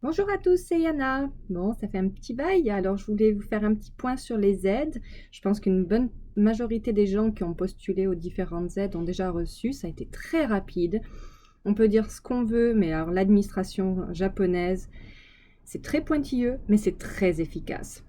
Bonjour à tous, c'est Yana. Bon, ça fait un petit bail, alors je voulais vous faire un petit point sur les aides. Je pense qu'une bonne majorité des gens qui ont postulé aux différentes aides ont déjà reçu. Ça a été très rapide. On peut dire ce qu'on veut, mais alors l'administration japonaise, c'est très pointilleux, mais c'est très efficace.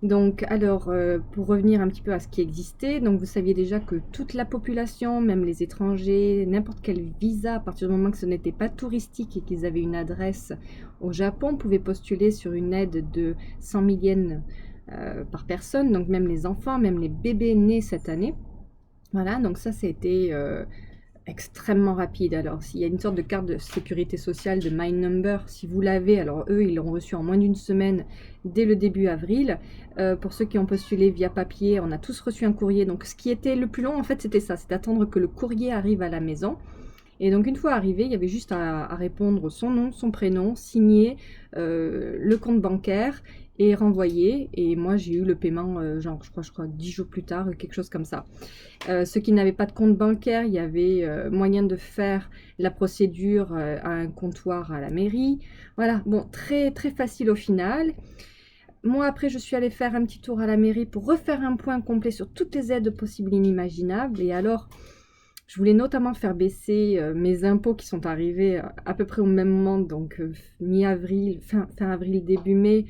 Donc, alors, pour revenir un petit peu à ce qui existait, donc vous saviez déjà que toute la population, même les étrangers, n'importe quel visa, à partir du moment que ce n'était pas touristique et qu'ils avaient une adresse au Japon, pouvaient postuler sur une aide de 100 000 yens par personne, donc même les enfants, même les bébés nés cette année. Voilà, donc ça, c'était extrêmement rapide. Alors, s'il y a une sorte de carte de sécurité sociale de My Number, si vous l'avez, alors eux, ils l'ont reçu en moins d'une semaine dès le début avril. Pour ceux qui ont postulé via papier, on a tous reçu un courrier. Donc, ce qui était le plus long, en fait, c'était ça, c'est d'attendre que le courrier arrive à la maison. Et donc, une fois arrivé, il y avait juste à répondre son nom, son prénom, signer le compte bancaire et renvoyer. Et moi, j'ai eu le paiement, genre, je crois 10 jours plus tard, quelque chose comme ça. Ceux qui n'avaient pas de compte bancaire, il y avait moyen de faire la procédure à un comptoir à la mairie. Voilà, bon, très très facile au final. Moi, après, je suis allée faire un petit tour à la mairie pour refaire un point complet sur toutes les aides possibles et inimaginables. Et alors, je voulais notamment faire baisser mes impôts qui sont arrivés à peu près au même moment, donc mi-avril, fin avril, début mai.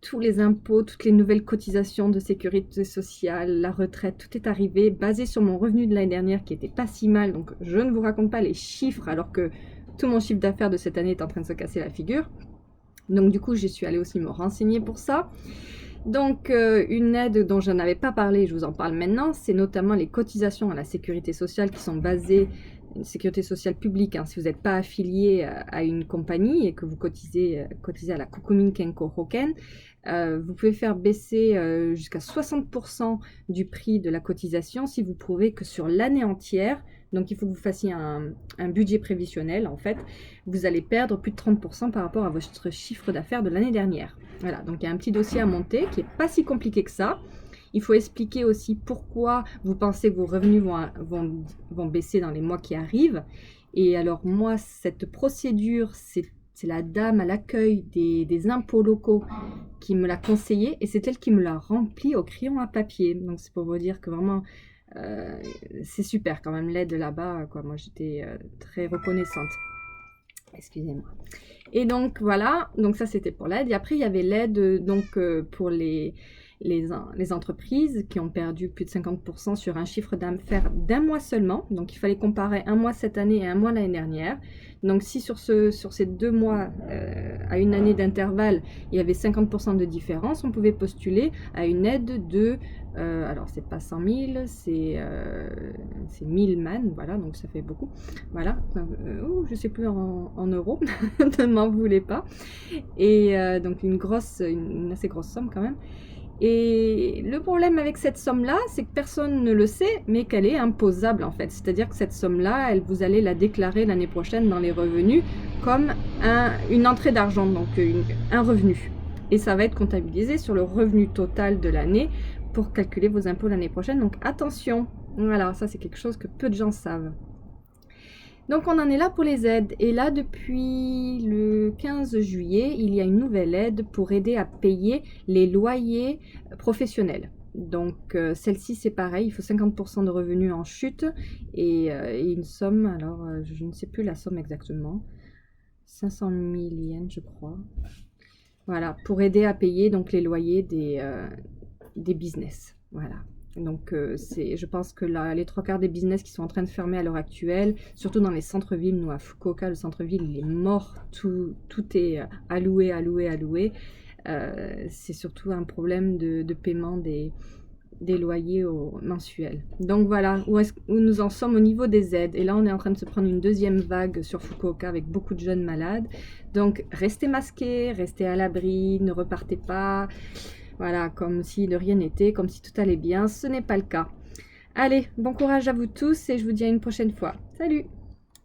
Tous les impôts, toutes les nouvelles cotisations de sécurité sociale, la retraite, tout est arrivé basé sur mon revenu de l'année dernière qui était pas si mal. Donc je ne vous raconte pas les chiffres alors que tout mon chiffre d'affaires de cette année est en train de se casser la figure. Donc du coup, je suis allée aussi me renseigner pour ça. Donc une aide dont je n'avais pas parlé, je vous en parle maintenant, c'est notamment les cotisations à la sécurité sociale qui sont basées, une sécurité sociale publique, hein, si vous n'êtes pas affilié à une compagnie et que vous cotisez à la Kokumin Kenko Hoken, vous pouvez faire baisser jusqu'à 60% du prix de la cotisation si vous prouvez que sur l'année entière, donc il faut que vous fassiez un budget prévisionnel en fait, vous allez perdre plus de 30% par rapport à votre chiffre d'affaires de l'année dernière. Voilà, donc il y a un petit dossier à monter qui n'est pas si compliqué que ça. Il faut expliquer aussi pourquoi vous pensez que vos revenus vont baisser dans les mois qui arrivent. Et alors moi, cette procédure, c'est la dame à l'accueil des impôts locaux qui me l'a conseillé et c'est elle qui me l'a rempli au crayon à papier. Donc c'est pour vous dire que vraiment, c'est super quand même l'aide là-bas, quoi. Moi j'étais très reconnaissante. Excusez-moi. Et donc voilà, donc ça c'était pour l'aide. Et après il y avait l'aide pour les entreprises qui ont perdu plus de 50% sur un chiffre d'affaires d'un mois seulement. Donc il fallait comparer un mois cette année et un mois l'année dernière. Donc si sur ces 2 mois à une année d'intervalle, il y avait 50% de différence, on pouvait postuler à une aide de, alors c'est pas 100 000, c'est 1000 man, voilà, donc ça fait beaucoup. Voilà, je sais plus en euros, ne m'en voulez pas. Et donc une assez grosse somme quand même. Et le problème avec cette somme-là, c'est que personne ne le sait, mais qu'elle est imposable en fait. C'est-à-dire que cette somme-là, vous allez la déclarer l'année prochaine dans les revenus comme une entrée d'argent, donc un revenu. Et ça va être comptabilisé sur le revenu total de l'année pour calculer vos impôts l'année prochaine. Donc attention, voilà, ça c'est quelque chose que peu de gens savent. Donc on en est là pour les aides. Et là, depuis le 15 juillet, il y a une nouvelle aide pour aider à payer les loyers professionnels. Donc celle-ci, c'est pareil, il faut 50% de revenus en chute et une somme, alors je ne sais plus la somme exactement, 500 000 yens je crois. Voilà, pour aider à payer donc les loyers des business. Voilà. Donc, je pense que les trois quarts des business qui sont en train de fermer à l'heure actuelle, surtout dans les centres-villes, nous à Fukuoka, le centre-ville, il est mort, tout est alloué. C'est surtout un problème de paiement des loyers mensuels. Donc voilà, où nous en sommes au niveau des aides. Et là, on est en train de se prendre une deuxième vague sur Fukuoka avec beaucoup de jeunes malades. Donc, restez masqués, restez à l'abri, ne repartez pas. Voilà, comme si de rien n'était, comme si tout allait bien. Ce n'est pas le cas. Allez, bon courage à vous tous et je vous dis à une prochaine fois. Salut!